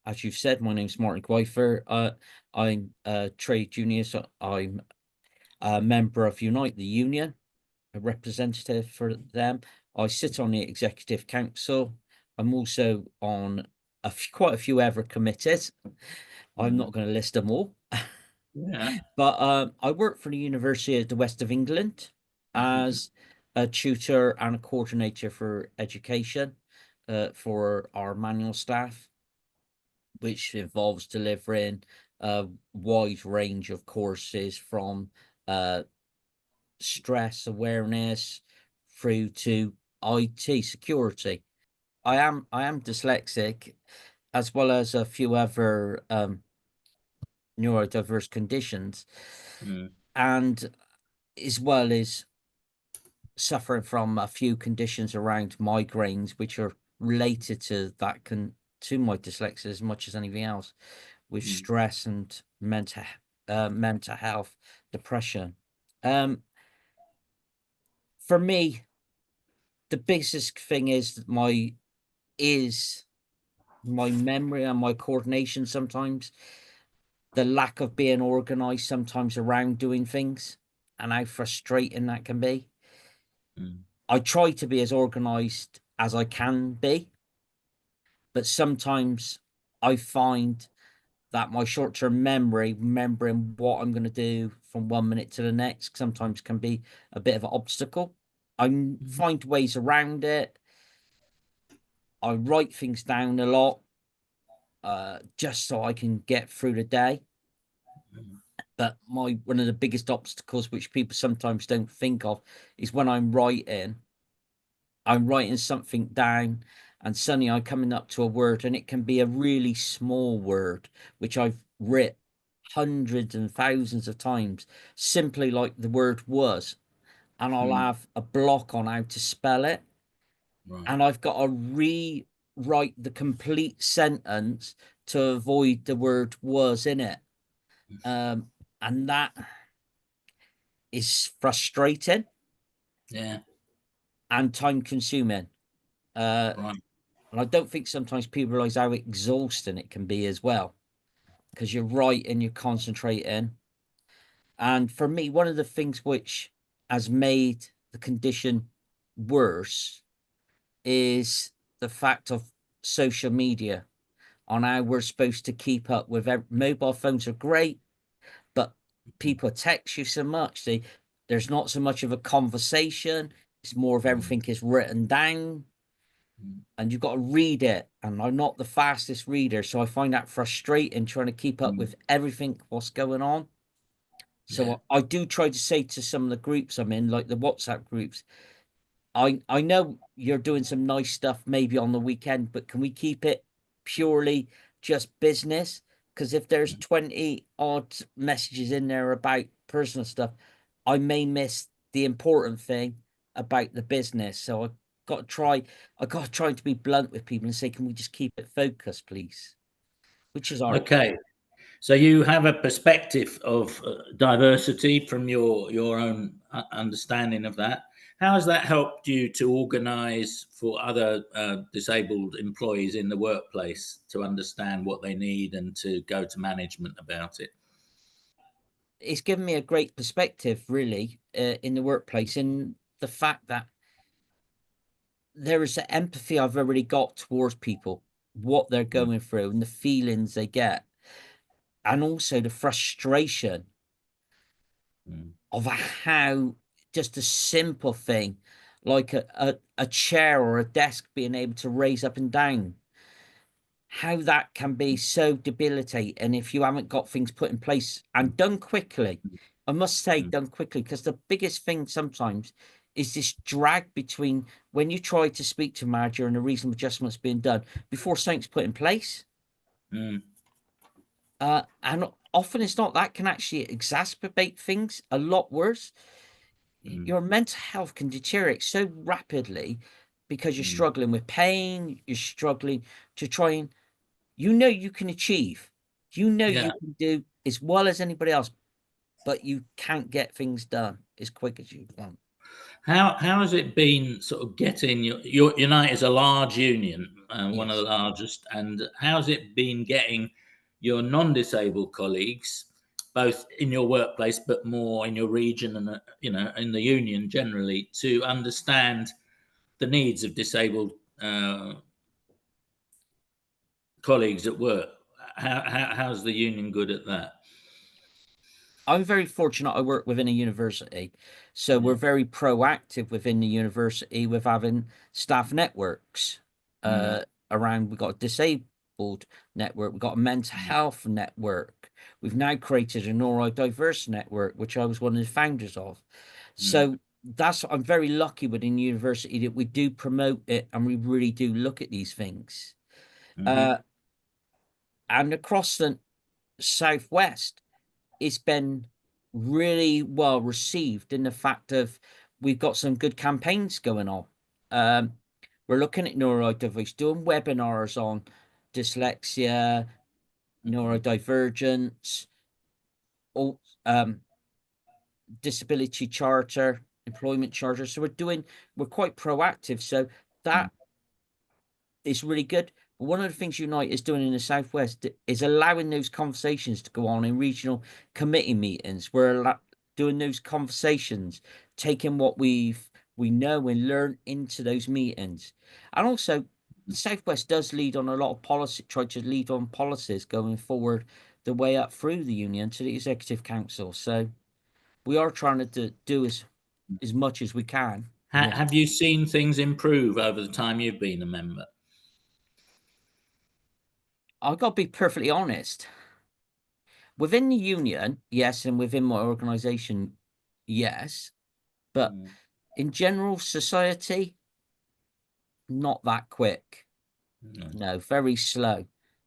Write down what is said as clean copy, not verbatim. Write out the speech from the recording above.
as you've said, my name's Martyn Gwyther. I'm a trade union, so I'm a member of Unite the Union, a representative for them. I sit on the executive council. I'm also on quite a few other committees. I'm not going to list them all. Yeah. But I work for the University of the West of England as a tutor and a coordinator for education for our manual staff, which involves delivering a wide range of courses from stress awareness through to IT security. I am dyslexic, as well as a few other neurodiverse conditions, and as well as suffering from a few conditions around migraines, which are related to to my dyslexia as much as anything else, with stress and mental health, depression. For me, the biggest thing is my memory and my coordination sometimes, the lack of being organized sometimes around doing things, and how frustrating that can be. I try to be as organized as I can be, but sometimes I find that my short-term memory, remembering what I'm going to do from 1 minute to the next, sometimes can be a bit of an obstacle. I find ways around it. I write things down a lot, just so I can get through the day. But one of the biggest obstacles, which people sometimes don't think of, is when I'm writing something down, and suddenly I'm coming up to a word, and it can be a really small word, which I've written hundreds and thousands of times, simply like the word was, and I'll have a block on how to spell it. Right. And I've got to rewrite the complete sentence to avoid the word was in it. And that is frustrating. Yeah. And time consuming. Right. And I don't think sometimes people realize how exhausting it can be as well, because you're writing, you're concentrating. And for me, one of the things which has made the condition worse is the fact of social media, on how we're supposed to keep up with mobile phones are great, but people text you so much. There's not so much of a conversation. It's more of everything is written down, and you've got to read it. And I'm not the fastest reader, so I find that frustrating trying to keep up with everything what's going on. So I do try to say to some of the groups I'm in, like the WhatsApp groups, I know you're doing some nice stuff maybe on the weekend, but can we keep it purely just business? Because if there's 20 odd messages in there about personal stuff, I may miss the important thing about the business. So I got to try to be blunt with people and say, can we just keep it focused, please? Which is our Okay. So you have a perspective of diversity from your own understanding of that. How has that helped you to organise for other disabled employees in the workplace to understand what they need and to go to management about it? it's given me a great perspective, really, in the workplace, in the fact that there is an empathy I've already got towards people, what they're going through, and the feelings they get, and also the frustration of how just a simple thing like a chair or a desk being able to raise up and down, how that can be so debilitating if you haven't got things put in place and done quickly. I must say, done quickly, because the biggest thing sometimes is this drag between when you try to speak to a manager and a reasonable adjustment's being done before something's put in place. And often it's not. That can actually exacerbate things a lot worse. Your mental health can deteriorate so rapidly because you're struggling with pain, you're struggling to try and, you can achieve, Yeah. you can do as well as anybody else, but you can't get things done as quick as you want. How has it been sort of getting your Unite is a large union, one of the Yes. largest, and how's it been getting your non-disabled colleagues, both in your workplace but more in your region and in the union generally, to understand the needs of disabled colleagues at work? How's the union good at that? I'm very fortunate I work within a university. So we're Mm, very proactive within the university with having staff networks mm, uh, around. We've got a disabled network, we've got a mental mm, health network. We've now created a neurodiverse network, which I was one of the founders of. mm, So I'm very lucky within university that we do promote it and we really do look at these things. mhm, Uh, and across the Southwest, it's been really well received in the fact of we've got some good campaigns going on. Um, we're looking at neurodiverse, doing webinars on dyslexia, mhm, neurodivergence, all, disability charter, employment charter. So we're quite proactive. So mm, that is really good. But one of the things Unite is doing in the Southwest is allowing those conversations to go on in regional committee meetings. We're doing those conversations, taking what we know and learn into those meetings. And also, the Southwest does lead on a lot of policy, try to lead on policies going forward the way up through the union to the Executive Council. So we are trying to do as much as we can. Yeah. Have you seen things improve over the time you've been a member? I've got to be perfectly honest. Within the union, yes, and within my organization, yes, but Mm, in general society, not that quick. no. No, very slow.